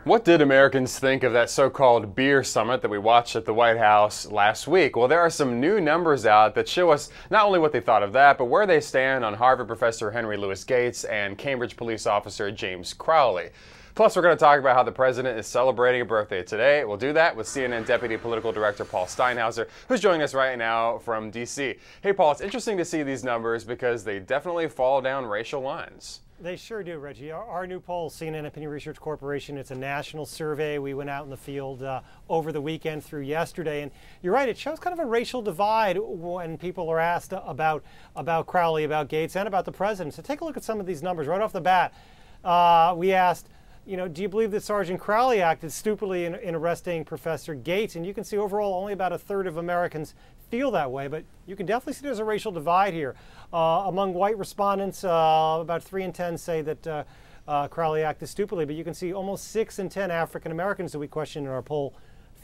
What did Americans think of that so-called beer summit that we watched at the White House last week? Well, there are some new numbers out that show us not only what they thought of that, but where they stand on Harvard professor Henry Louis Gates and Cambridge police officer James Crowley. Plus, we're going to talk about how the president is celebrating a birthday today. We'll do that with CNN Deputy Political Director Paul Steinhauser, who's joining us right now from D.C. Hey, Paul, it's interesting to see these numbers because they definitely fall down racial lines. They sure do, Reggie. Our new poll, CNN Opinion Research Corporation, it's a national survey. We went out in the field over the weekend through yesterday. And you're right, it shows kind of a racial divide when people are asked about Crowley, about Gates, and about the president. So take a look at some of these numbers right off the bat. We asked, do you believe that Sergeant Crowley acted stupidly in arresting Professor Gates? And you can see overall only about a third of Americans feel that way, but you can definitely see there's a racial divide here. Among white respondents, about 3 in 10 say that Crowley acted stupidly, but you can see almost 6 in 10 African Americans that we questioned in our poll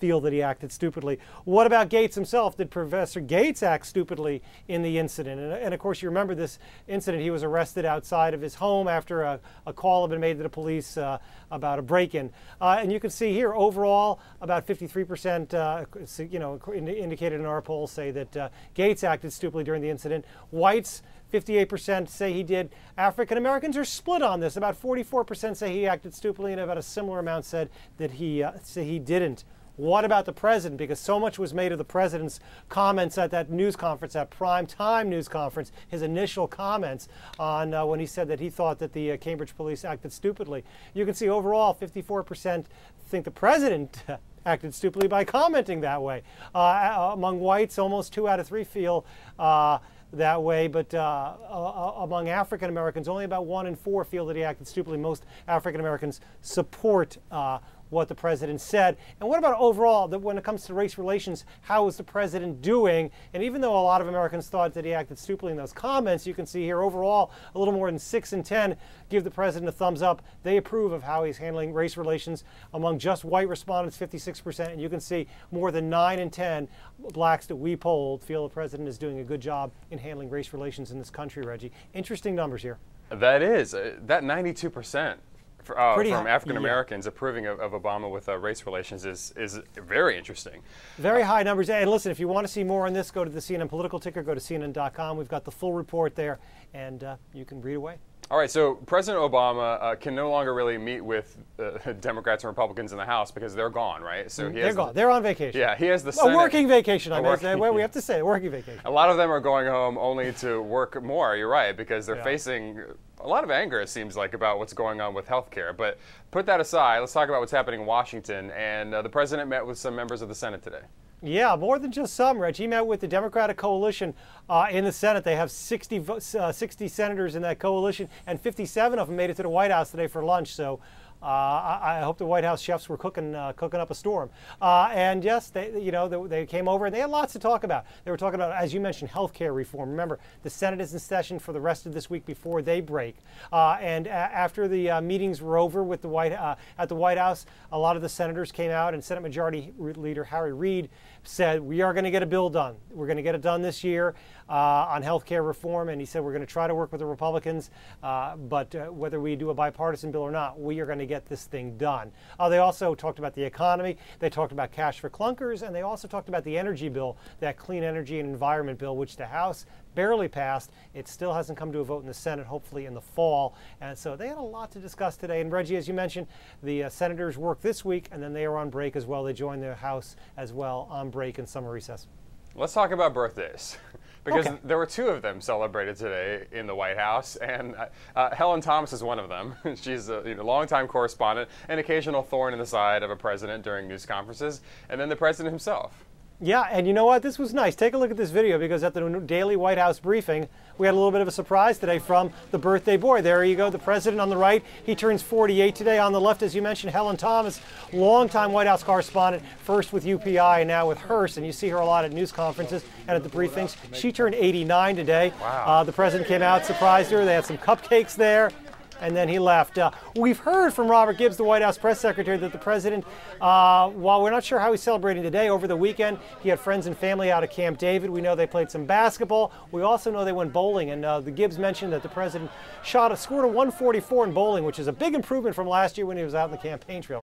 feel that he acted stupidly. What about Gates himself? Did Professor Gates act stupidly in the incident? And of course, you remember this incident. He was arrested outside of his home after a call had been made to the police about a break-in. And you can see here, overall, about 53%, indicated in our poll, say that Gates acted stupidly during the incident. Whites, 58% say he did. African Americans are split on this. About 44% say he acted stupidly, and about a similar amount said that he didn't. What about the president? Because so much was made of the president's comments at that news conference, that prime time news conference, his initial comments on when he said that he thought that the Cambridge police acted stupidly. You can see overall 54% think the president acted stupidly by commenting that way. Among whites, almost 2 out of 3 feel that way, but among African Americans, only about 1 in 4 feel that he acted stupidly. Most African Americans support what the president said. And what about overall, that when it comes to race relations, how is the president doing? And even though a lot of Americans thought that he acted stupidly in those comments, you can see here overall a little more than 6 in 10 give the president a thumbs up. They approve of how he's handling race relations. Among just white respondents, 56%, and you can see more than 9 in 10 blacks that we polled feel the president is doing a good job in handling race relations in this country, Reggie. Interesting numbers here. That is, that 92%. From African Americans approving of Obama with race relations is very interesting. Very high numbers. And listen, if you want to see more on this, go to the CNN political ticker, go to CNN.com. We've got the full report there, and you can read away. All right, so President Obama can no longer really meet with Democrats and Republicans in the House because they're gone, right? So they're gone. They're on vacation. Yeah, he has the Senate. A working vacation, I mean. We have to say, a working vacation. A lot of them are going home only to work more, you're right, because they're facing a lot of anger, it seems like, about what's going on with health care. But put that aside, let's talk about what's happening in Washington. And the president met with some members of the Senate today. Yeah, more than just some, Reg. He met with the Democratic coalition in the Senate. They have 60 senators in that coalition, and 57 of them made it to the White House today for lunch. So I hope the White House chefs were cooking up a storm. And yes, they came over and they had lots to talk about. They were talking about, as you mentioned, health care reform. Remember, the Senate is in session for the rest of this week before they break. And after the meetings were over with at the White House, a lot of the senators came out, and Senate Majority Leader Harry Reid said, we are going to get a bill done. We're going to get it done this year on health care reform. And he said, we're going to try to work with the Republicans, but whether we do a bipartisan bill or not, we are going to get this thing done. They also talked about the economy. They talked about cash for clunkers, and they also talked about the energy bill, that clean energy and environment bill, which the House barely passed. It still hasn't come to a vote in the Senate, hopefully in the fall. And so they had a lot to discuss today. And Reggie, as you mentioned, the senators work this week, and then they are on break as well. They join the House as well on break and summer recess. Let's talk about birthdays, because there were 2 of them celebrated today in the White House, and Helen Thomas is one of them. She's a longtime correspondent, an occasional thorn in the side of a president during news conferences, and then the president himself. Yeah, and you know what? This was nice. Take a look at this video, because at the daily White House briefing, we had a little bit of a surprise today from the birthday boy. There you go, the president on the right. He turns 48 today. On the left, as you mentioned, Helen Thomas, longtime White House correspondent, first with UPI and now with Hearst. And you see her a lot at news conferences and at the briefings. She turned 89 today. Wow. The president came out, surprised her. They had some cupcakes there, and then he left. We've heard from Robert Gibbs, the White House press secretary, that the president, while we're not sure how he's celebrating today, over the weekend, he had friends and family out at Camp David. We know they played some basketball. We also know they went bowling, and the Gibbs mentioned that the president scored a 144 in bowling, which is a big improvement from last year when he was out in the campaign trail.